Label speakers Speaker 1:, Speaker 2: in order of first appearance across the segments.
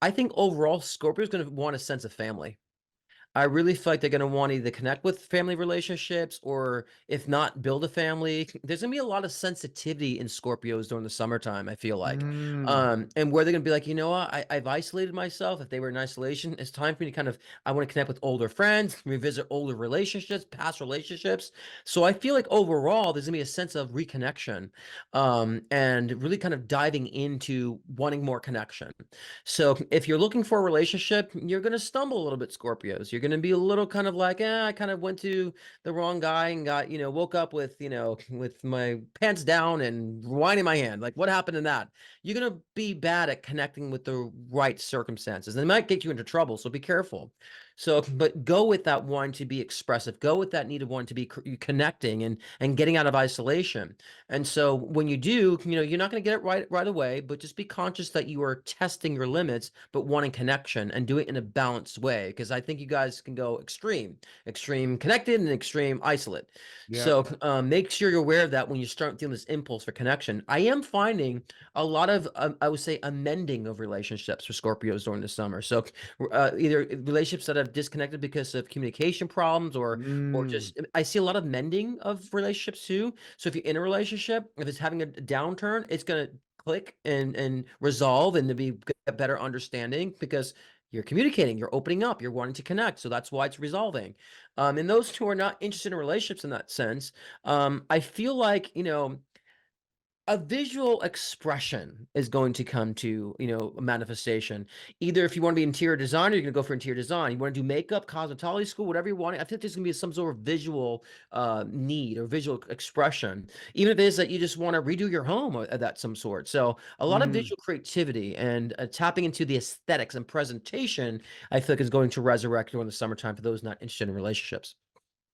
Speaker 1: I think overall Scorpio's gonna want a sense of family. I really feel like they're gonna want to either connect with family relationships or if not, build a family. There's gonna be a lot of sensitivity in Scorpios during the summertime, I feel like.
Speaker 2: Mm,
Speaker 1: And where they're gonna be like, you know what, I've isolated myself. If they were in isolation, it's time for me to kind of I want to connect with older friends, revisit older relationships, past relationships. So I feel like overall there's gonna be a sense of reconnection, and really kind of diving into wanting more connection. So if you're looking for a relationship, you're going to stumble a little bit, Scorpios. You're going to be a little kind of like, I kind of went to the wrong guy and got, woke up with, with my pants down and wine in my hand. Like, what happened in that? You're going to be bad at connecting with the right circumstances. And it might get you into trouble. So be careful. So, but go with that one to be expressive. Go with that need of one to be connecting and getting out of isolation. And so when you do, you're not going to get it right away, but just be conscious that you are testing your limits, but wanting connection and do it in a balanced way. Because I think you guys can go extreme connected and extreme isolate.
Speaker 2: yeah.
Speaker 1: So make sure you're aware of that when you start feeling this impulse for connection. I am finding a lot of, I would say, amending of relationships for Scorpios during the summer. So either relationships that have disconnected because of communication problems or
Speaker 2: Mm,
Speaker 1: just I see a lot of mending of relationships too. So if you're in a relationship, if it's having a downturn, it's gonna click and resolve and to be a better understanding because you're communicating, you're opening up, you're wanting to connect. So that's why it's resolving. And those who are not interested in relationships in that sense, I feel like, a visual expression is going to come to, a manifestation. Either if you want to be interior designer, you're going to go for interior design. You want to do makeup, cosmetology school, whatever you want. I think there's going to be some sort of visual need or visual expression, even if it is that you just want to redo your home of that some sort. So a lot of
Speaker 2: mm.
Speaker 1: visual creativity and tapping into the aesthetics and presentation, I feel like is going to resurrect during the summertime for those not interested in relationships.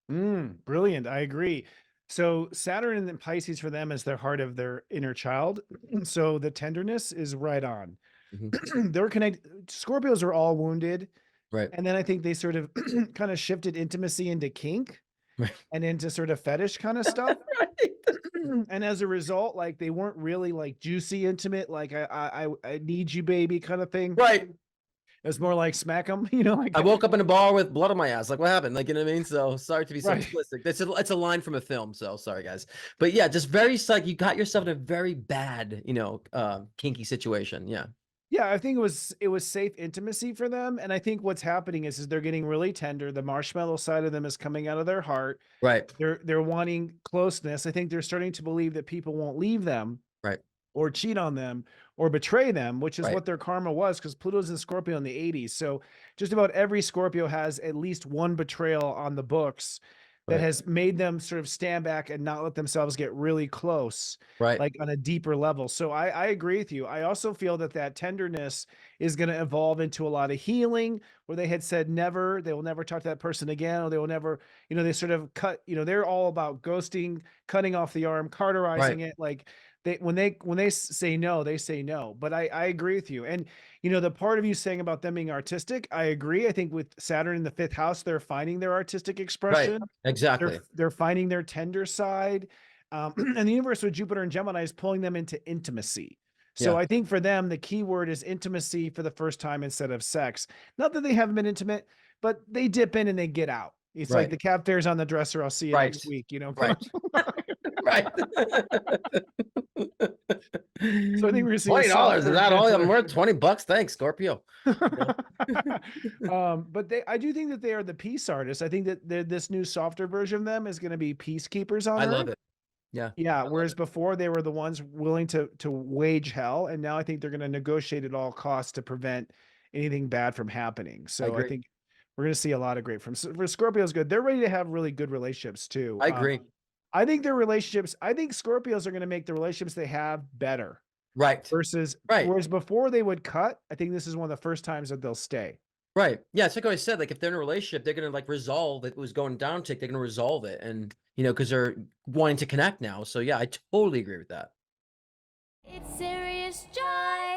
Speaker 2: Brilliant. I agree. So Saturn and Pisces for them is their heart of their inner child. So the tenderness is right on.
Speaker 1: Hmm.
Speaker 2: They're connected. Scorpios are all wounded.
Speaker 1: Right.
Speaker 2: And then I think they sort of kind of shifted intimacy into kink
Speaker 1: Right.
Speaker 2: and into sort of fetish kind of stuff.
Speaker 1: Right.
Speaker 2: And as a result, like they weren't really like juicy intimate, like I need you, baby, kind of thing.
Speaker 1: Right.
Speaker 2: It was more like smack them,
Speaker 1: I
Speaker 2: like
Speaker 1: woke up in a bar with blood on my ass. Like, what happened? Like, you know what I mean? So sorry to be so
Speaker 2: right.
Speaker 1: explicit. It's a line from a film. So sorry, guys. But yeah, just very like you got yourself in a very bad, kinky situation. Yeah.
Speaker 2: Yeah, I think it was safe intimacy for them, and I think what's happening is they're getting really tender. The marshmallow side of them is coming out of their heart.
Speaker 1: Right.
Speaker 2: They're wanting closeness. I think they're starting to believe that people won't leave them
Speaker 1: Right.
Speaker 2: or cheat on them or betray them, which is
Speaker 1: Right.
Speaker 2: what their karma was because Pluto's in Scorpio in the 80s. So just about every Scorpio has at least one betrayal on the books that
Speaker 1: Right.
Speaker 2: has made them sort of stand back and not let themselves get really close,
Speaker 1: Right.
Speaker 2: like on a deeper level. So I agree with you. I also feel that that tenderness is going to evolve into a lot of healing where they had said never, they will never talk to that person again, or they will never, they sort of cut, they're all about ghosting, cutting off the arm,
Speaker 1: Right.
Speaker 2: carterizing it. Like when they say no, they say no. But I agree with you. And the part of you saying about them being artistic, I agree. I think with Saturn in the fifth house, they're finding their artistic
Speaker 1: Right.
Speaker 2: expression. They're
Speaker 1: Exactly.
Speaker 2: they're finding their tender side. And the universe with Jupiter and Gemini is pulling them into intimacy. So
Speaker 1: Yeah.
Speaker 2: I think for them, the key word is intimacy for the first time instead of sex. Not that they haven't been intimate, but they dip in and they get out. It's like
Speaker 1: Right.
Speaker 2: the cat fair's on the dresser. I'll see you
Speaker 1: Right.
Speaker 2: next week, kind
Speaker 1: Right.
Speaker 2: of.
Speaker 1: Right.
Speaker 2: So I think we're gonna see a
Speaker 1: $20. Is
Speaker 2: softer,
Speaker 1: that all I'm
Speaker 2: gentler.
Speaker 1: worth? 20 bucks. Thanks, Scorpio. Yeah.
Speaker 2: But I do think that they are the peace artists. I think that this new softer version of them is going to be peacekeepers on
Speaker 1: I love
Speaker 2: Earth.
Speaker 1: it. Yeah.
Speaker 2: Yeah,
Speaker 1: I love
Speaker 2: whereas
Speaker 1: it.
Speaker 2: before they were the ones willing to wage hell, and now I think they're going to negotiate at all costs to prevent anything bad from happening.
Speaker 1: I
Speaker 2: So I
Speaker 1: agree.
Speaker 2: think we're going to see a lot of great from for Scorpios. Good, they're ready to have really good relationships too.
Speaker 1: I agree.
Speaker 2: I think their relationships. I think Scorpios are going to make the relationships they have better
Speaker 1: Right.
Speaker 2: versus
Speaker 1: Right.
Speaker 2: whereas before they would cut. I think this is one of the first times that they'll stay.
Speaker 1: Right. Yeah, it's like I said, like if they're in a relationship, they're gonna like resolve it was going down tick, they're gonna resolve it and because they're wanting to connect now. So yeah, I totally agree with that.
Speaker 3: It's serious, John.